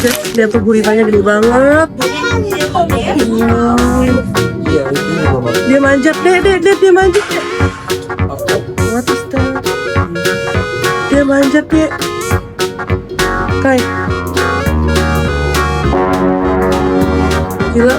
Lihat tuh guritanya gede banget. Dia manjat, dek, dia manjat, dek. What is that? Dia manjat, dek. Kai. Gila.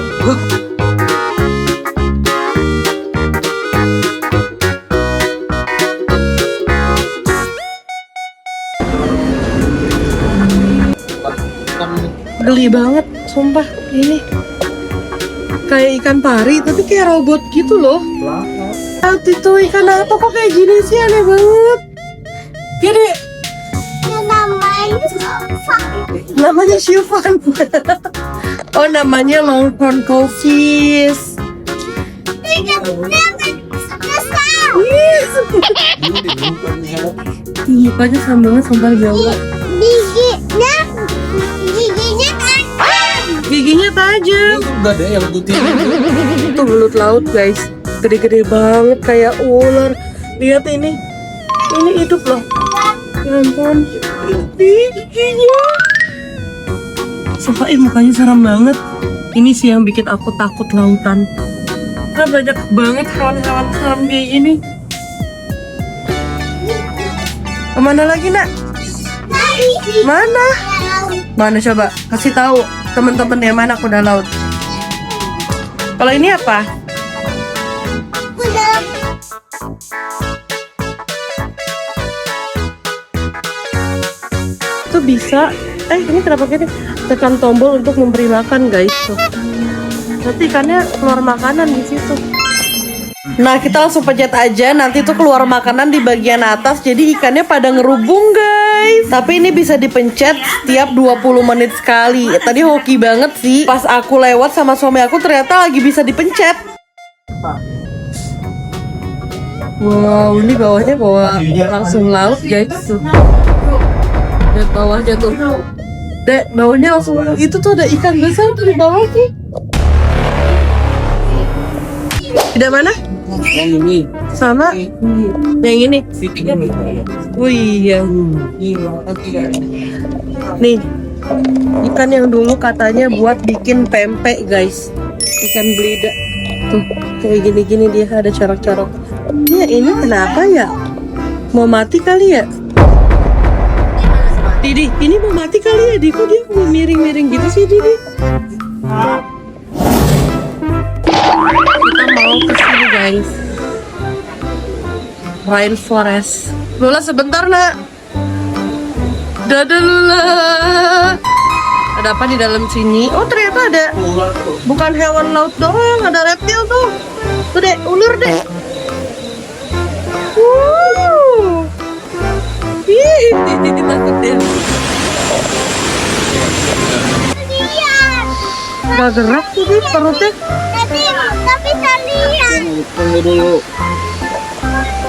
Geli banget, sumpah. Ini kayak ikan pari, tapi kayak robot gitu loh. Itu ikan apa kok kayak gini sih, aneh banget. Gini. Namanya Shufan. Oh, namanya longhorn cowfish. Mukanya sama banget, sumpah jauh. Giginya tajam. Enggak ada yang putih. Itu belut laut, guys. Gede-gede banget kayak ular. Lihat ini. Ini hidup loh. Ya ampun. Giginya. Sumpah mukanya serem banget. Ini sih yang bikin aku takut lautan. Karena banyak banget hewan-hewan serem kayak gini. Kemana lagi, nak? Mana? Mana coba? Kasih tahu teman-teman yang mana kuda laut. Kalau ini apa? Itu bisa. Ini kenapa gini? Tekan tombol untuk memberi makan, guys. Tuh. Nanti ikannya keluar makanan di situ. Nah, kita langsung pencet aja. Nanti tuh keluar makanan di bagian atas. Jadi ikannya pada ngerubung, guys. Tapi ini bisa dipencet setiap 20 menit sekali. Tadi hoki banget sih. Pas aku lewat sama suami aku ternyata lagi bisa dipencet. Wow, ini bawahnya langsung laut, guys. Tuh. Lihat bawah jatuh. Dek, bawahnya langsung itu tuh ada ikan besar tuh di bawah sih. Tidak mana? Yang ini. Sama? Yang ini? Oh iya. Nih, ikan yang dulu katanya buat bikin pempek, guys. Ikan belida. Tuh, kayak gini-gini dia ada corak-corak. Ini kenapa ya? Mau mati kali ya? Didi, ini mau mati kali ya? Di kok dia miring-miring gitu sih, Didi? Kita mau ke sini, guys. Rainforest. Lula sebentar, nak. Dadah, Lula. Ada apa di dalam sini? Oh, ternyata ada. Bukan hewan laut doang, ada reptil tuh. Tuh, Dek, ular, Dek. Takut dia. Gak gerak tuh dia perutnya. Tapi saya lihat. Tunggu dulu.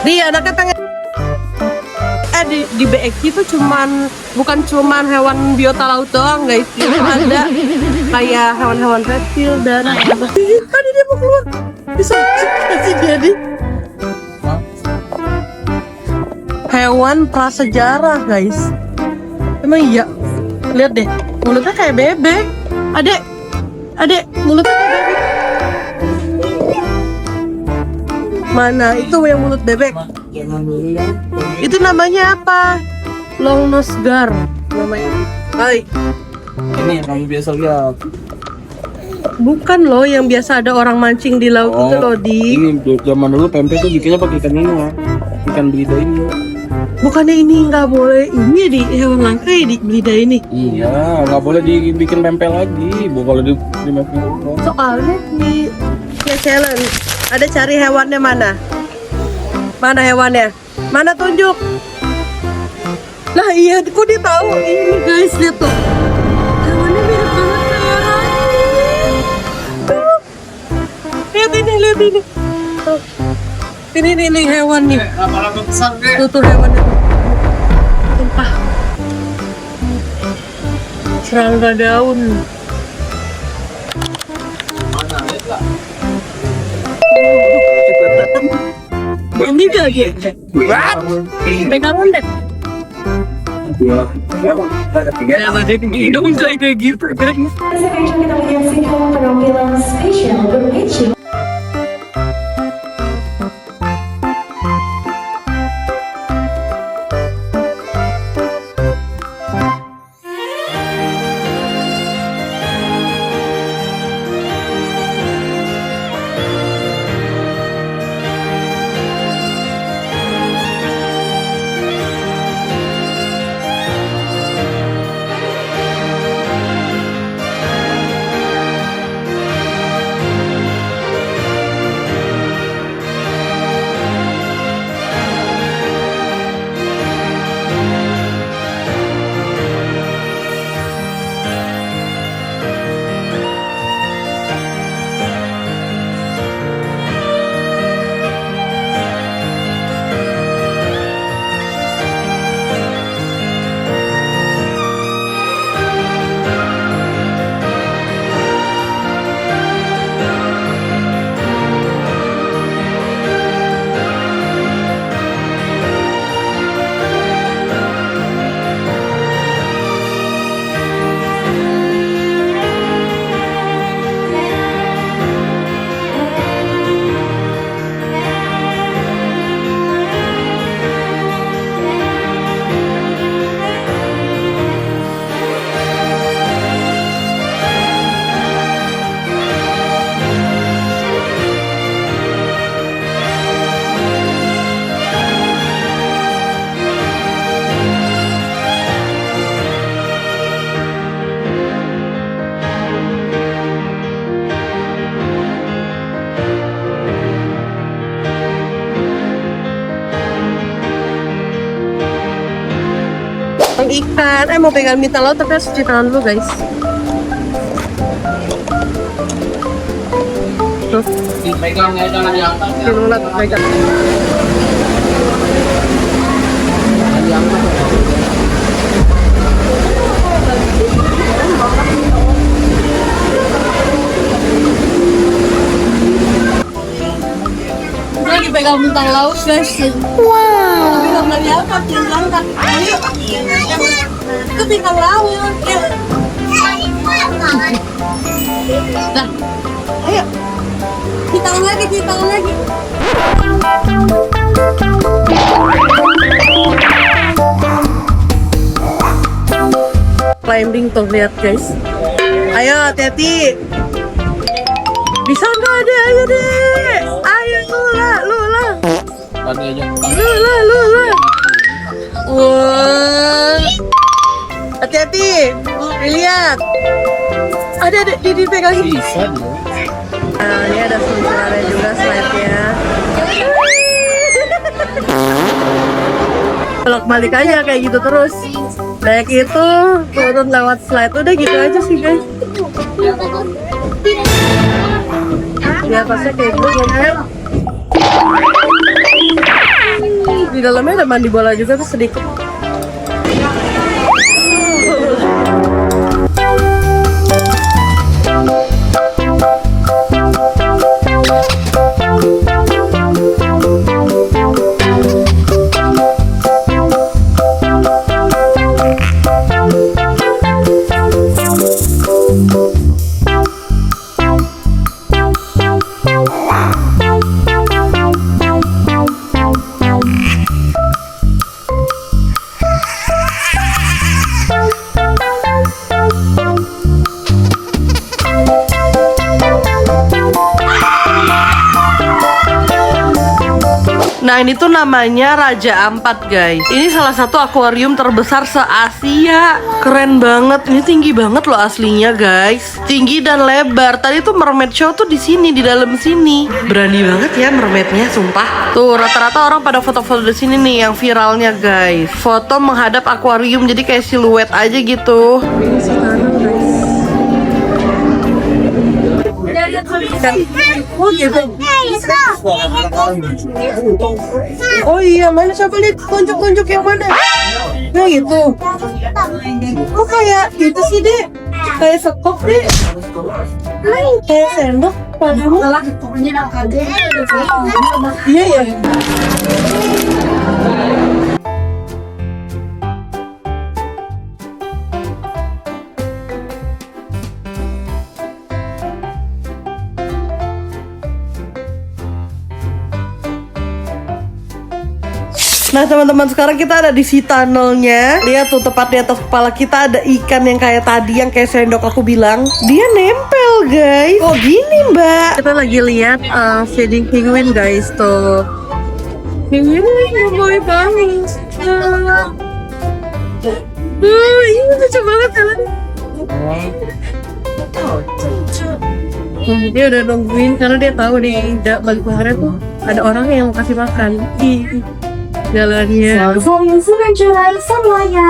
Dia anaknya pengen. Di BX itu bukan cuman hewan biota laut doang, guys. Itu ada kayak hewan-hewan reptil dan apa. Tadi dia mau keluar. Bisa kasih jadi. Hewan prasejarah, guys. Emang iya. Lihat deh, mulutnya kayak bebek. Adek, mulutnya kayak bebek. Mana? Itu yang mulut bebek. Itu namanya apa? Long nose gar namanya. Hai. Ini yang kamu biasa lihat. Bukan loh, yang biasa ada orang mancing di laut itu loh, Di. Ini zaman dulu pempek tuh bikinnya pakai ikan ini ya. Ikan belida ini. Bukannya ini nggak boleh ini di hewan langka ya, di belida ini? Iya, nggak boleh dibikin pempek lagi. Boleh dimakan. Soalnya di challenge ada cari hewannya mana? Mana hewannya? Mana tunjuk? Nah iya, kok dia tahu? Ini guys, lihat tuh. Hewannya mirip banget kayak Rani. Tuh. Lihat ini. Tuh. Ini hewan nih. Tuh hewannya tuh. Sumpah. Serangga daun. Ini dia. Pegangan deh. Hidung saya kayak gitu. Sekarang kita menyaksikan penampilan spesial bermatching. Ikan, mau pegang mie laut tapi harus cuci tangan dulu guys. Tuh, Pegang ya, jangan diangkat ya. pegang, pegang. Jangan diangkat. Lagi pegang bintang laut guys. Wow. Pegang dari apa? Jangan angkat. Ayo. Itu bintang laut. Dah. Ayo. Cuci tangan lagi, cuci tangan lagi. Climbing tuh, lihat guys. Ayo, hati-hati. Bisa nggak deh? Ayo deh. Ayo lu lah. Tadi aja. Lu lah. Wah. Hati-hati. Lihat. Ada dipegang. Bisa dia. Nah, ini ada seluncurannya juga slide-nya. Belok balik aja kayak gitu terus. Naik itu, turun lewat slide. Udah gitu aja sih guys. Di atasnya kayak gitu kan. Di dalamnya ada mandi bola juga tuh sedikit. Nah ini tuh namanya Raja Ampat guys. Ini salah satu akuarium terbesar se-Asia. Keren banget. Ini tinggi banget loh aslinya guys. Tinggi dan lebar. Tadi tuh mermaid show tuh di sini, di dalam sini. Berani banget ya mermaidnya, sumpah. Tuh rata-rata orang pada foto-foto di sini nih yang viralnya guys. Foto menghadap akuarium jadi kayak siluet aja gitu. Ini si tanah guys. Oh gitu. Oh iya, mana coba lihat tunjuk-tunjuk yang mana? Nah gitu. Kok kayak gitu sih dek? Kayak sekop dek? Kayak sendok? Padamu? Iya ya. Nah teman-teman, sekarang kita ada di sea tunnelnya. Lihat tuh, tepat di atas kepala kita ada ikan yang kayak tadi, yang kayak sendok aku bilang. Dia nempel guys. Oh gini mbak. Kita lagi lihat feeding penguin guys tuh. Penguinnya boy banget. Ini lucu banget kan? Dia udah nungguin karena dia tahu di balik baharnya tuh ada orang yang mau kasih makan. Jalannya. Saya sebenarnya semuanya.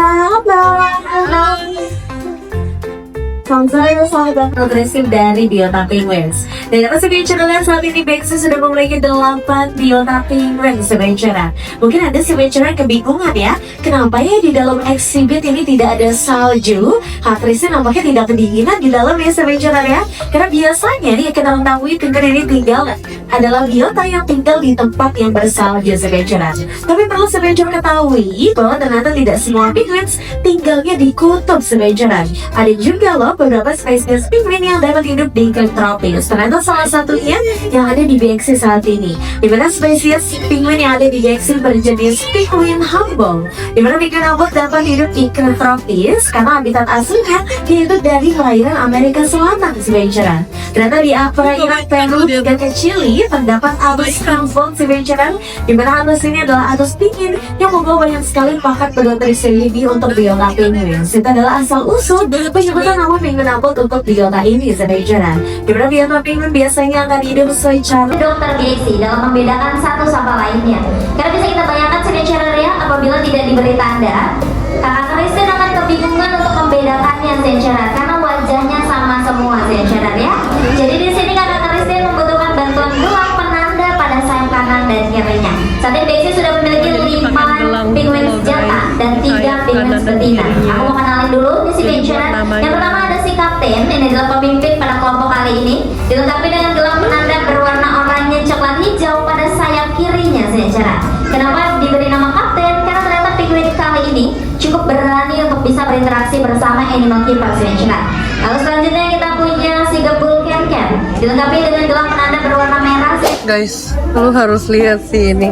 Saya sahabat progresif dari Biota Penguins. Dan atas sebenarnya saat ini Bexy sudah memiliki 8 Biota Penguins sebenarnya. Mungkin ada sebenarnya kebingungan ya, kenapa ya di dalam exhibit ini tidak ada salju? Aktrisnya nampaknya tidak kedinginan di dalam ya sebenarnya. Karena biasanya nih kita mengetahui penguin ini tinggal adalah biota yang tinggal di tempat yang bersalju sebenarnya. Tapi perlu sebenarnya ketahui bahwa ternyata tidak semua penguins tinggalnya di kutub sebenarnya. Ada juga loh beberapa spesies penguin yang dapat hidup di iklim tropis. Ternyata salah satunya yang ada di BXC saat ini. Di mana spesies penguin yang ada di BXC berjenis penguin Humboldt. Di mana penguin Humboldt dapat hidup di iklim tropis karena habitat aslinya yaitu dari perairan Amerika Selatan sebenarnya. Ternyata di perairan Peru hingga ke Chili terdapat Atus Humboldt sebenarnya. Di mana Atus ini adalah Atus penguin yang membawa banyak sekali paket bernutrisi untuk biota penguin. Itu adalah asal usul penyebutan nama penguin Humboldt untuk biota ini sebenarnya. Di mana biota penguin biasanya akan hidup sesuai cara dokter BXC dalam membedakan satu sama lainnya. Karena bisa kita bayangkan sebenarnya apabila tidak diberi tanda, kakak Kristen akan kebingungan untuk membedakannya sebenarnya karena wajahnya sama semua sebenarnya. Jadi di sini kakak Kristen membutuhkan bantuan gelang penanda pada sayap kanan dan kirinya. Saat ini BXC sudah memiliki 5 penguin senjata dan 3 penguin betina. Aku mau kenalin dulu di sini sebenarnya. Yang pertama ada si kapten, ini adalah pemimpin pada kelompok kali ini. Dilengkapi dengan gelang penanda berwarna oranye coklat hijau pada sayap kirinya sebenarnya. Kenapa diberi nama kapten? Karena ternyata penguin kali ini cukup berani untuk bisa berinteraksi bersama animal keeper sebenarnya. Lalu selanjutnya kita punya si gebul ken-ken, dilengkapi dengan gelang penanda berwarna merah. Guys, lo harus lihat sih ini.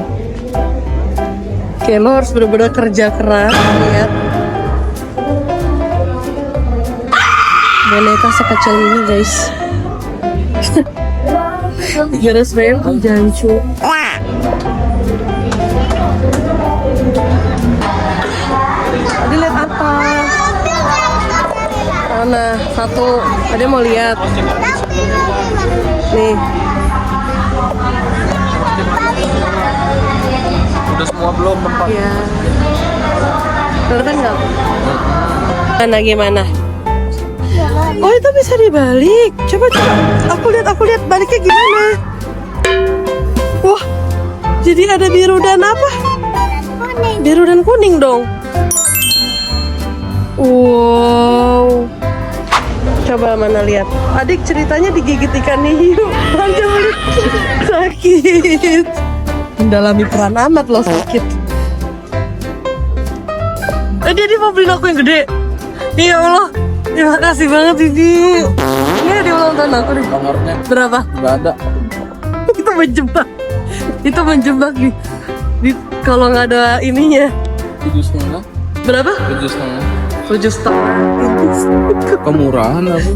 Kayak lo harus bener-bener kerja keras. Lihat boneka sekecil ini guys. Garis rem jancu. Tadi lihat apa? Mana? Satu. Ada mau lihat? Nih. Udah semua belum tempat? Iya. Kelihatan nggak? Mana gimana? Oh itu bisa dibalik. Coba. Aku lihat baliknya gimana? Wah, jadi ada biru dan apa? Biru dan kuning dong. Wow. Coba mana lihat. Adik ceritanya digigit ikan hiu. Lanjut balik. Sakit. Mendalami peran amat loh sakit. Dia mau beliin aku yang gede. Ya Allah. Terima kasih banget Didi. Ini ada ulang tahun aku nih. Nomornya Berapa? nggak ada. Itu menjebak. Itu menjebak nih. Kalau nggak ada ininya. 7,5. Berapa? 7,5. 7,5. Kemurahan aku.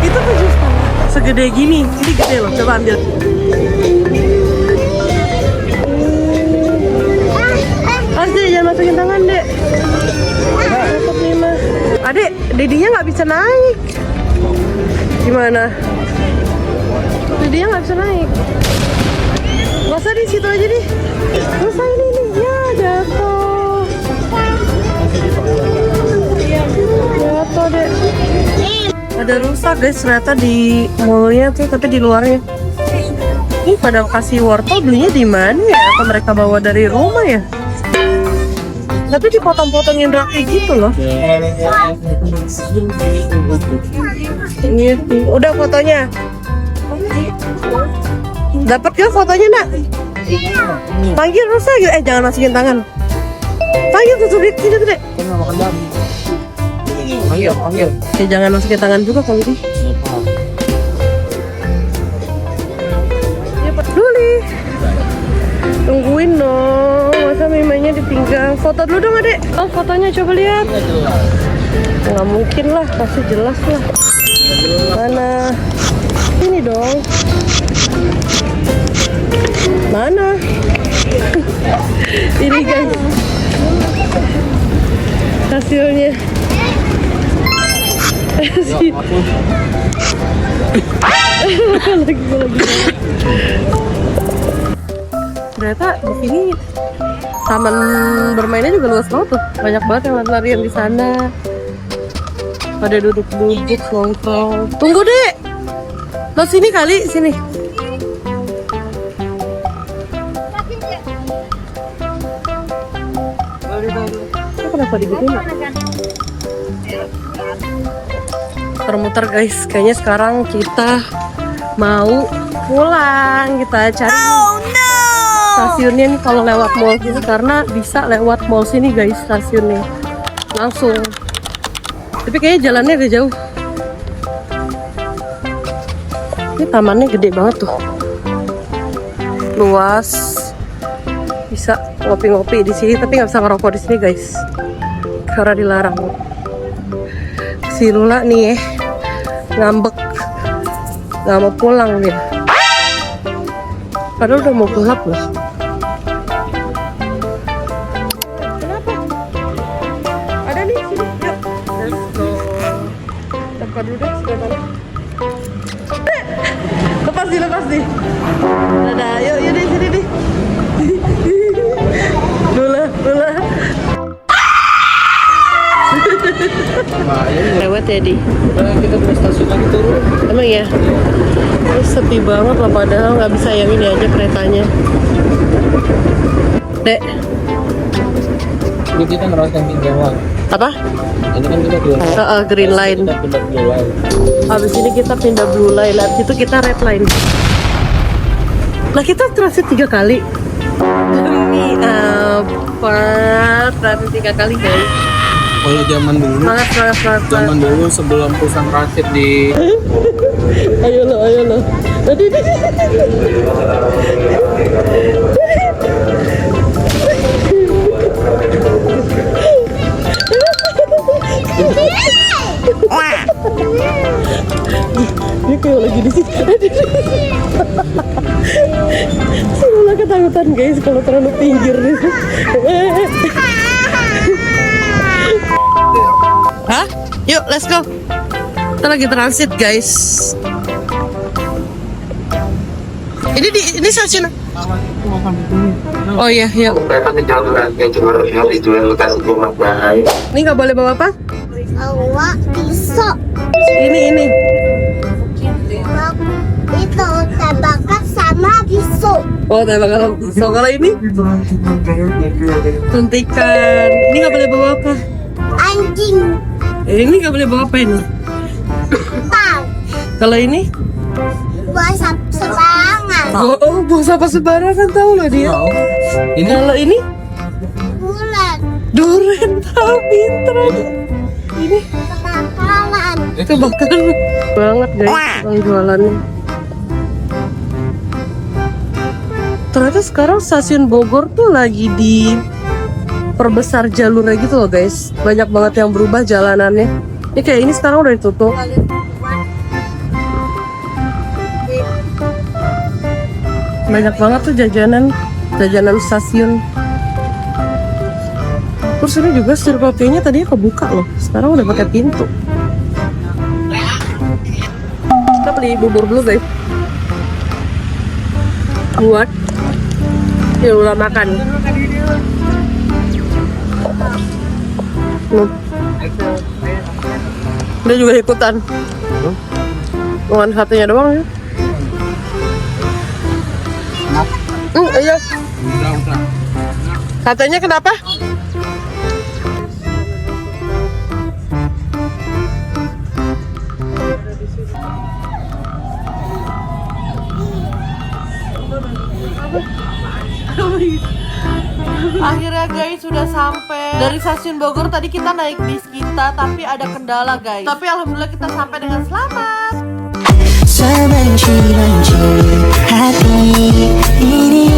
Itu 7,5. Segede gini. Ini gede loh. Coba ambil. Pasti jangan masukin tangan dek. Takut nih mah. Adek, dedinya nggak bisa naik. Gimana? Dedinya nggak bisa naik. Gak usah di situ aja deh. Gak usah ini ya jatuh. Jatuh deh. Ada rusak guys ternyata di mulutnya tuh, tapi di luarnya. Ini pada kasih wortel belinya di mana ya? Atau mereka bawa dari rumah ya? Tapi dipotong-potongin rapi gitu loh. Ini udah fotonya. Dapat gak fotonya nak? Panggil Rosa gitu. Jangan masukin tangan. Panggil tutup gitu deh. Panggil. Jangan masukin tangan juga kalau ini. Luli. Tungguin dong, masa mimanya ditinggal. Foto dulu dong adek. Oh fotonya coba lihat. Nggak mungkin lah, pasti jelas lah. Mana? Ini dong. Mana? Ini guys. Hasilnya. lagi. Ternyata di sini taman bermainnya juga luas banget tuh. Banyak banget yang lari-larian di sana. Pada duduk-duduk nongkrong. Tunggu deh. Lo sini kali, sini. Itu kenapa digituin? Muter-muter guys. Kayaknya sekarang kita mau pulang. Kita cari stasiunnya nih kalau lewat mall sini, karena bisa lewat mall sini guys stasiunnya. Langsung. Tapi kayaknya jalannya agak jauh. Ini tamannya gede banget tuh. Luas. Bisa ngopi-ngopi di sini, tapi nggak bisa ngerokok di sini guys. Karena dilarang. Si Lula nih ngambek. Nggak mau pulang dia. Padahal udah mau gelap loh. Kenapa? Ada nih sini. Yuk. Let's go. Tempat duduk sudah mana? Lepas nih. Dadah, yuk deh sini deh. Lula. Lewat ya di. Kita ke stasiun lagi turun. Emang ya? Ini sepi banget loh, padahal nggak bisa yang ini aja keretanya. Dek. Ini kita ngerasain pinjaman. Apa? Ini kan kita keluar. Green line. Kita pindah Blue Line. Habis ini kita pindah Blue Line, habis itu kita Red Line. Lah kita transit 3 kali. Demi apa? Transit 3 kali guys. Kalau zaman dulu, zaman dulu sebelum perusahaan transit di Ayo lo. Tadi. Dia kayak lagi di sini. Semua ketakutan guys kalau terlalu pinggir nih. Hah? Yuk, let's go. Kita lagi transit guys. Ini stasiun. Oh iya. Ini nggak boleh bawa apa? Bawa pisau. Ini. Itu tembakan sama pisau. Oh, tembakan pisau. Kalau ini? Suntikan. Ini nggak boleh bawa apa? Anjing. Ini nggak boleh bawa apa ini? Pang. Kalau ini? Buat sembarangan. Oh, buang sampah sembarangan, tahu loh dia. ini Kalau ini? Bulan. Duren, tahu pinter. Ini Kenakalan. kebakaran banget guys orang jualannya. Ternyata sekarang stasiun Bogor tuh lagi di perbesar jalurnya gitu loh guys. Banyak banget yang berubah jalanannya. Ini kayak ini sekarang udah ditutup. Banyak banget tuh jajanan stasiun. Terus ini juga Circle K-nya tadinya kebuka loh. Sekarang udah pakai pintu. Kita beli bubur dulu guys. Buat Lula makan. Dia juga ikutan. Bukan satunya doang ya. Iya. udah. Katanya kenapa? Akhirnya guys sudah sampai dari stasiun Bogor. Tadi kita naik bis kita tapi ada kendala guys. Tapi alhamdulillah kita sampai dengan selamat. Sebenci-benci hati ini